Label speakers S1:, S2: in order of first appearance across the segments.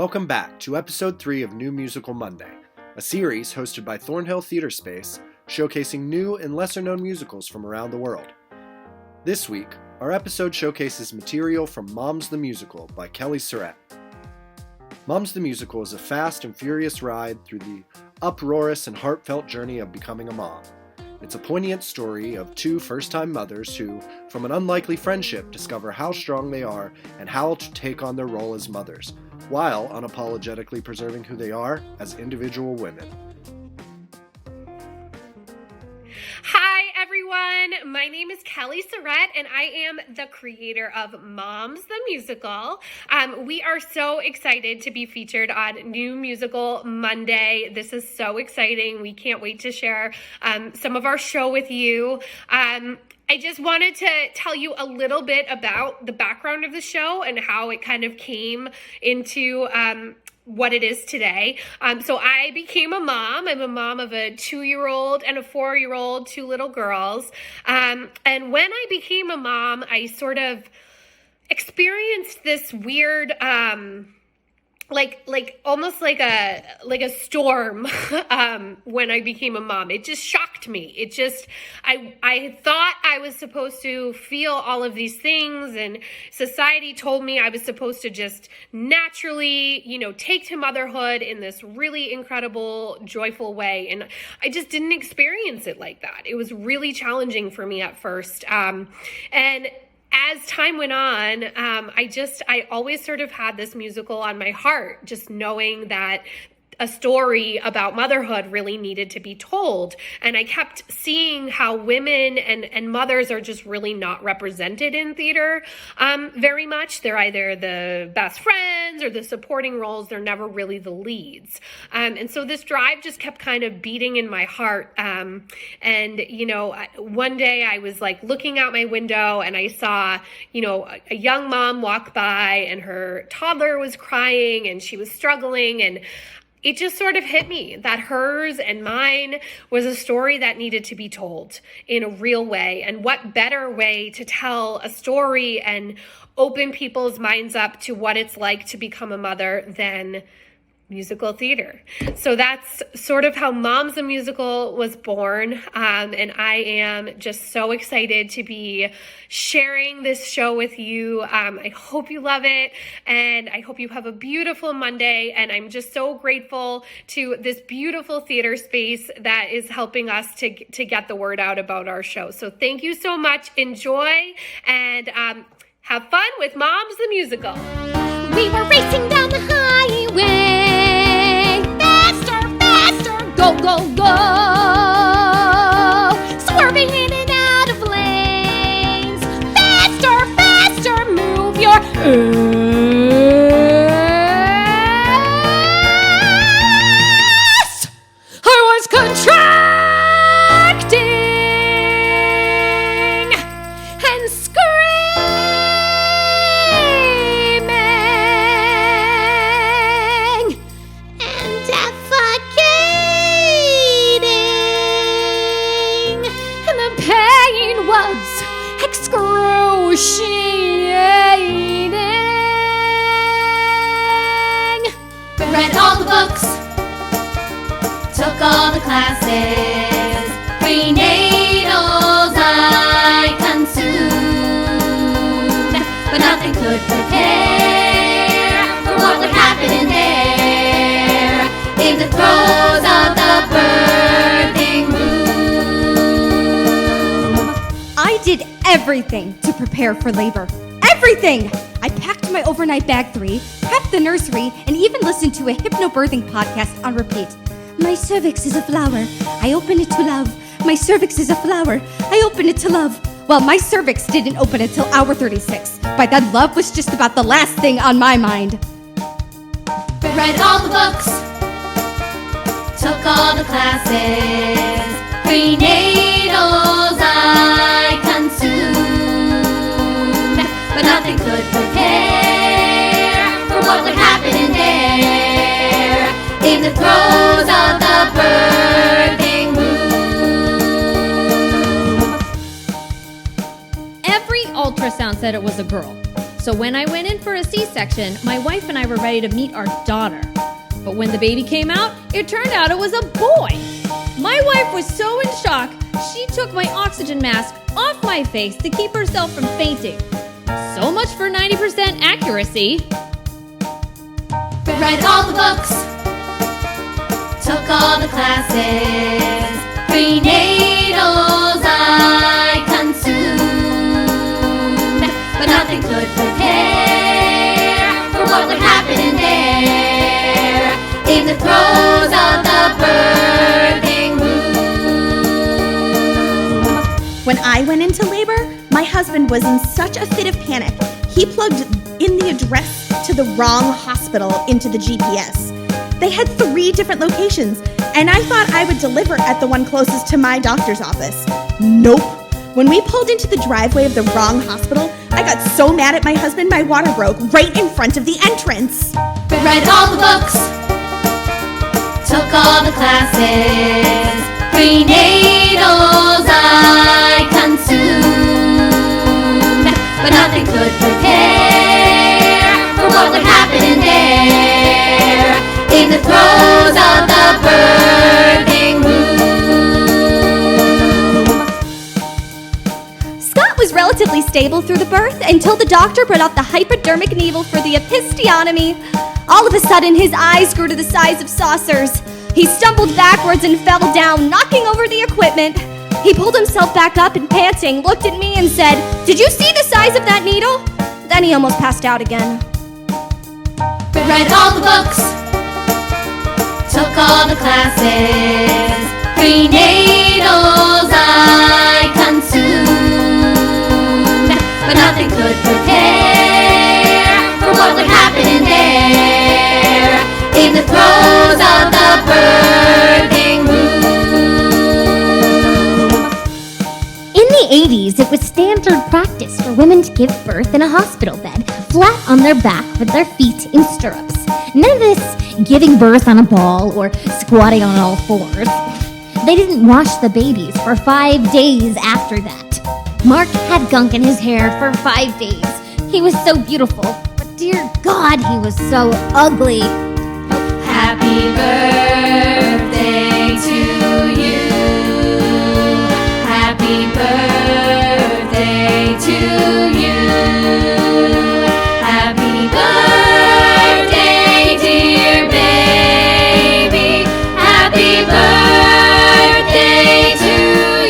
S1: Welcome back to episode 3 of New Musical Monday, a series hosted by Thornhill Theatre Space, showcasing new and lesser-known musicals from around the world. This week, our episode showcases material from Moms the Musical by Kelly Surette. Moms the Musical is a fast and furious ride through the uproarious and heartfelt journey of becoming a mom. It's a poignant story of two first-time mothers who, from an unlikely friendship, discover how strong they are and how to take on their role as mothers, while unapologetically preserving who they are as individual women.
S2: Hi everyone, my name is Kelly Surette and I am the creator of Moms the Musical. We are so excited to be featured on New Musical Monday. This is so exciting. We can't wait to share some of our show with you. I just wanted to tell you a little bit about the background of the show and how it kind of came into what it is today. So I became a mom. I'm a mom of a 2-year-old and a 4-year-old, 2 little girls. And when I became a mom, I sort of experienced this weird, almost like a storm when I became a mom. It just shocked me. I thought I was supposed to feel all of these things, and society told me I was supposed to just naturally, take to motherhood in this really incredible, joyful way. And I just didn't experience it like that. It was really challenging for me at first. And as time went on, I always sort of had this musical on my heart, just knowing that a story about motherhood really needed to be told. And I kept seeing how women and mothers are just really not represented in theater very much. They're either the best friends or the supporting roles. They're never really the leads. And so this drive just kept kind of beating in my heart. One day I was looking out my window and I saw, a young mom walk by and her toddler was crying and she was struggling, and it just sort of hit me that hers and mine was a story that needed to be told in a real way. And what better way to tell a story and open people's minds up to what it's like to become a mother than musical theater. So that's sort of how Moms the Musical was born. And I am just so excited to be sharing this show with you. I hope you love it, and I hope you have a beautiful Monday. And I'm just so grateful to this beautiful theater space that is helping us to get the word out about our show. So thank you so much. Enjoy and have fun with Moms the Musical.
S3: We were racing down the highway. Go, go, go! Swerving in and out of lanes. Faster, faster, move your ass! I was contracting and screaming and was excruciating. Read all the books, took all the classes, prenatals I consumed, but nothing could prepare for what would happen in there, in the throes of the birthing room.
S4: I did everything to prepare for labor. Everything! I packed my overnight bag 3, prepped the nursery, and even listened to a hypnobirthing podcast on repeat. My cervix is a flower. I open it to love. My cervix is a flower. I open it to love. Well, my cervix didn't open until hour 36. By then, love was just about the last thing on my mind.
S3: Read all the books, took all the classes, prenatals I consumed, but nothing could prepare for what would happen in there, in the throes of the birthing room.
S5: Every ultrasound said it was a girl. So when I went in for a C-section, my wife and I were ready to meet our daughter. But when the baby came out, it turned out it was a boy. My wife was so in shock, she took my oxygen mask off my face to keep herself from fainting. So much for 90% accuracy.
S3: Read all the books, took all the classes, prenatals I consumed, but nothing could prepare for what would happen in there, in the throes of the birthing room.
S6: When I went into labor, my husband was in such a fit of panic, he plugged in the address to the wrong hospital into the GPS. They had 3 different locations, and I thought I would deliver at the one closest to my doctor's office. Nope. When we pulled into the driveway of the wrong hospital, I got so mad at my husband my water broke right in front of the entrance.
S3: Read all the books, took all the classes, prenatals I consumed, but nothing could prepare for what would happen in there, in the throes of the birthing room.
S4: Scott was relatively stable through the birth until the doctor brought out the hypodermic needle for the episiotomy. All of a sudden, his eyes grew to the size of saucers. He stumbled backwards and fell down, knocking over the equipment. He pulled himself back up and panting, looked at me and said, "Did you see the size of that needle?" Then he almost passed out again.
S3: Read all the books, took all the classes, prenatals I consumed, but nothing could prepare for what would happen in there, in the throes of the birthing room.
S7: In the 80s, it was standard practice for women to give birth in a hospital bed, flat on their back with their feet in stirrups. None of this giving birth on a ball or squatting on all fours. They didn't wash the babies for 5 days after that. Mark had gunk in his hair for 5 days. He was so beautiful, but dear God, he was so ugly.
S3: Happy birthday to you. Happy birthday to you. Happy birthday, dear baby. Happy birthday to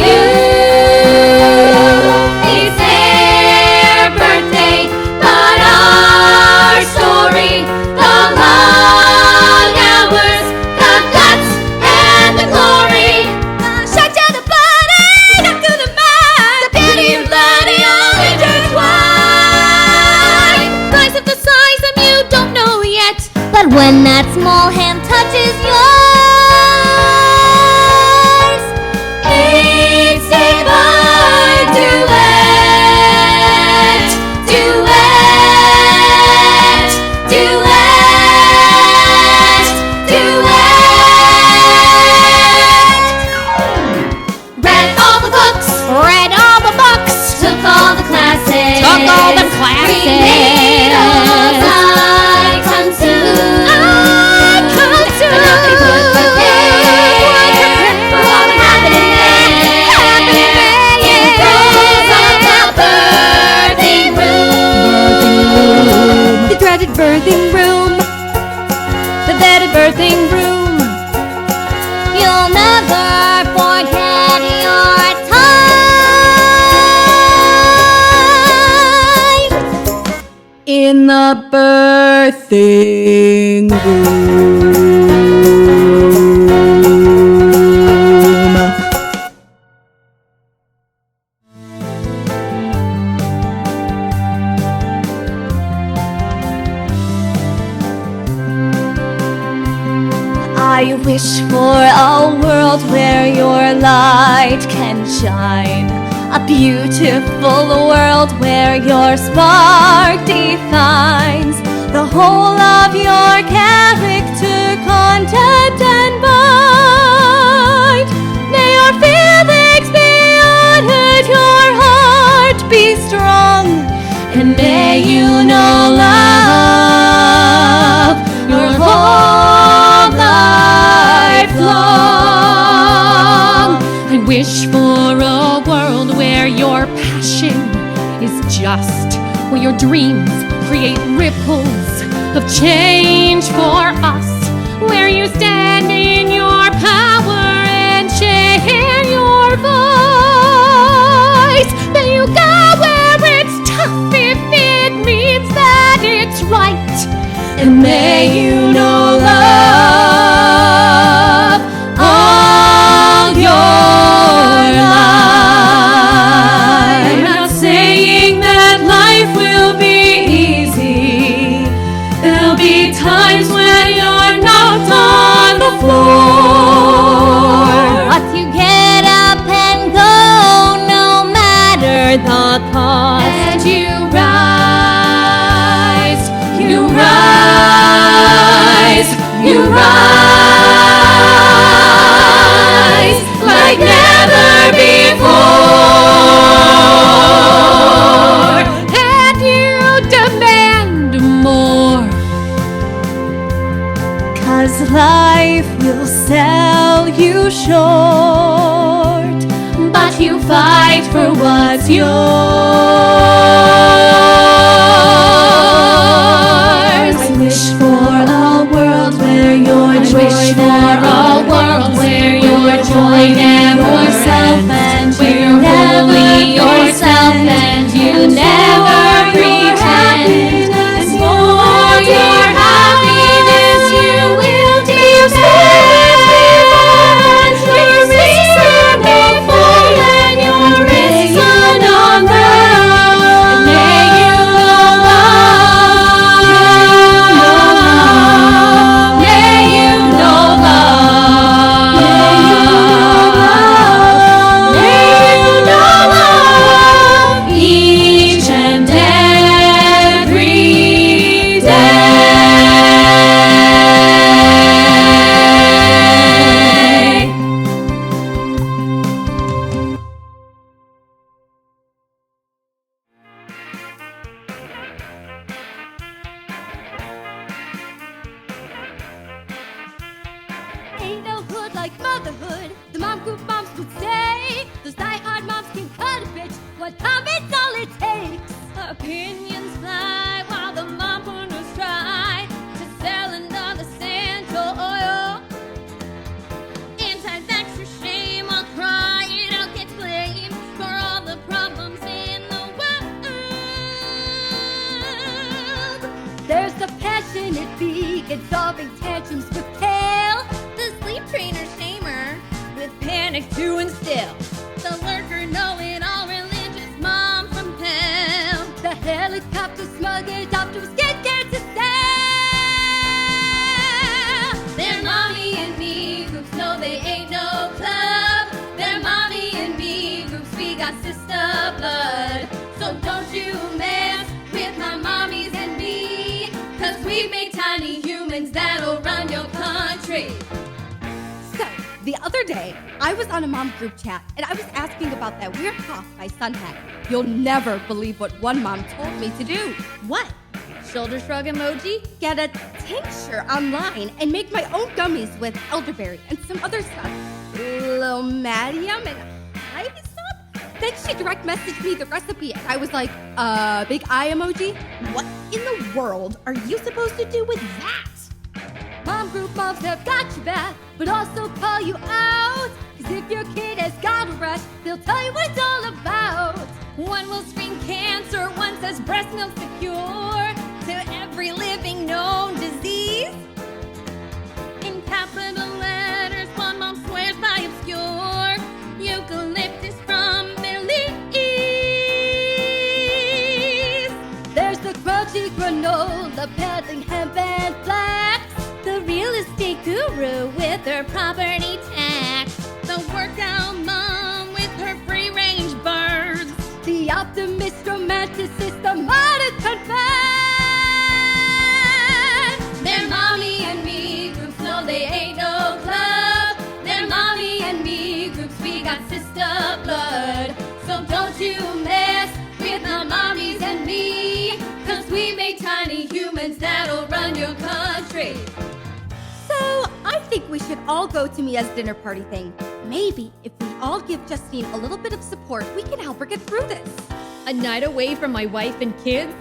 S3: you. It's their birthday, but our story, the long hours, the guts, and the glory. Shout to the body, not to the mind. The beauty and bloody all intertwined. Guys of the size of you don't know yet.
S7: But when that small hand touches yours,
S3: It's divine duet, duet, duet, duet. Read all the books,
S5: Read all the books,
S3: took all the classes,
S5: took all the classes.
S3: prenatals I consumed, but nothing could prepare for what would happen in there, in the throes of the birthing room.
S4: The dreaded birthing room.
S5: The dreaded birthing room.
S7: you'll never forget your time.
S6: In the birthing room.
S4: I wish for a world where your light can shine. A beautiful world where your spark defines the whole of your character, content, and mind. May your feelings be honored, your heart be strong, and may you know
S3: where your dreams create ripples of change for us, where you stand in your power and share your voice. Then you go where it's tough if it means that it's right. And may you know love all your life. I'm not saying that life will be easy. There'll be times when you're knocked on the floor,
S7: But you get up and go no matter the cost.
S3: and you rise, you rise, you rise like never before, and you demand more. 'Cause life will sell you short, but you fight for what's yours. I wish for a world where your joy never ends, where you're wholly yourself and you never pretend. And for your happiness you will depend. You're risen before and you're risen on earth. May you know love. May you know love. May you know love each and every day.
S4: Ain't no hood like motherhood. The mom group moms would say. Those die-hard moms can cut a bitch. One comment's all it takes.
S5: Opinions fly while the mompreneurs try to sell another cent oil. Anti-vaxxer shame while crying out gets blamed for all the problems in the world.
S4: There's the passionate vegan solving tantrums with kale.
S5: The sleep trainer shamer with panic to instill. The lurker know-it-all religious mom from hell.
S4: The helicopter smug adopters get cancer cell.
S3: Their mommy and me groups know they ain't no club. Their mommy and me groups, we got sister blood. So don't you mess with my mommies and me, 'cause we make tiny humans that'll run your country.
S4: So, the other day, I was on a mom group chat and I was asking about that weird cough my son had. You'll never believe what one mom told me to do.
S5: What? Shoulder shrug emoji?
S4: Get a tincture online and make my own gummies with elderberry and some other stuff. Lomadium and hyssop? Then she direct messaged me the recipe and I was like, big eye emoji?
S6: What in the world are you supposed to do with that?
S4: Mom group moms have got your back, but also call you out. 'Cause if your kid has got a rash, they'll tell you what it's all about.
S5: One will scream cancer, one says breast milk's the cure to every living known disease. In capital letters, one mom swears by obscure eucalyptus from Belize.
S4: There's the crunchy granola peddling hemp and flax.
S5: The real estate guru with her property tax. The workout mom with her free-range birds.
S4: The optimist romanticist, the modern confess.
S3: Their mommy and me groups know they ain't no club. Their mommy and me groups, we got sister blood. So don't you mess with my mommies and me, 'cause we make tiny humans that'll run your country.
S4: So, I think we should all go to Mia's dinner party thing. Maybe if we all give Justine a little bit of support, we can help her get through this.
S5: A night away from my wife and kids?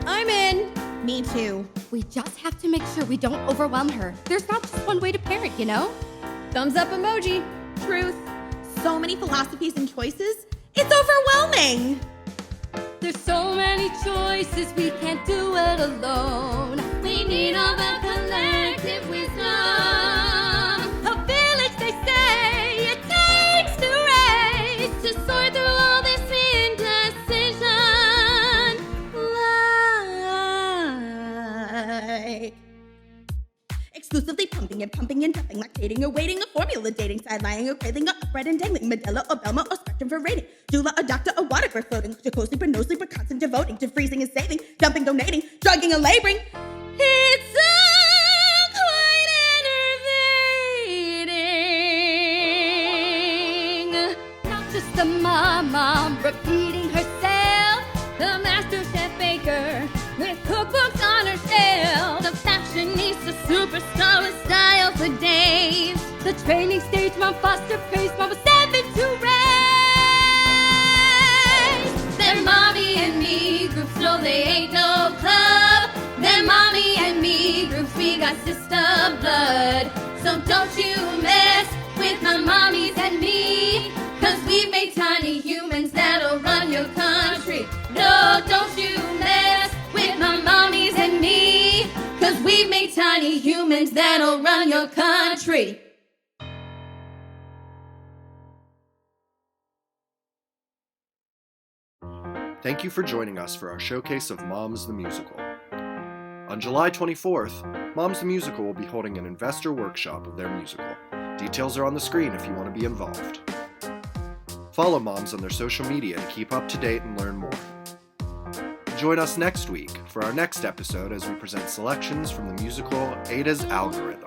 S5: I'm in.
S6: Me too.
S4: We just have to make sure we don't overwhelm her. There's not just one way to parent, you know?
S5: Thumbs up emoji.
S6: Truth. So many philosophies and choices. It's overwhelming.
S4: There's so many choices, we can't do it alone.
S3: We need all the collective wisdom.
S4: A village, they say, it takes to raise.
S3: To sort through all this indecision.
S6: Like exclusively pumping and dumping, lactating or waiting, a formula dating, side lying or craving, a upright and dangling, Medela or Belma or Spectrum for rating, doula, a doctor, a water birth floating, to co-sleeper, no sleeper, constant devoting, to freezing and saving, dumping, donating, drugging and laboring. It's quite enervating.
S4: Not just a mom repeating herself.
S5: The master chef baker with cookbooks on her shelf.
S3: The fashionista superstar with style for days.
S4: The training stage mom, foster face mom, 7 to raise.
S3: They're mommy and me groups, no they ain't no club. They're mommy and me groups, we got sister blood. So don't you mess with my mommies and me, 'cause we've made tiny humans that'll run your country. No, don't you mess with my mommies and me, 'cause we've made tiny humans that'll run your country.
S1: Thank you for joining us for our showcase of Moms the Musical. On July 24th, Moms the Musical will be holding an investor workshop of their musical. Details are on the screen if you want to be involved. Follow Moms on their social media to keep up to date and learn more. Join us next week for our next episode as we present selections from the musical Ada's Algorithm.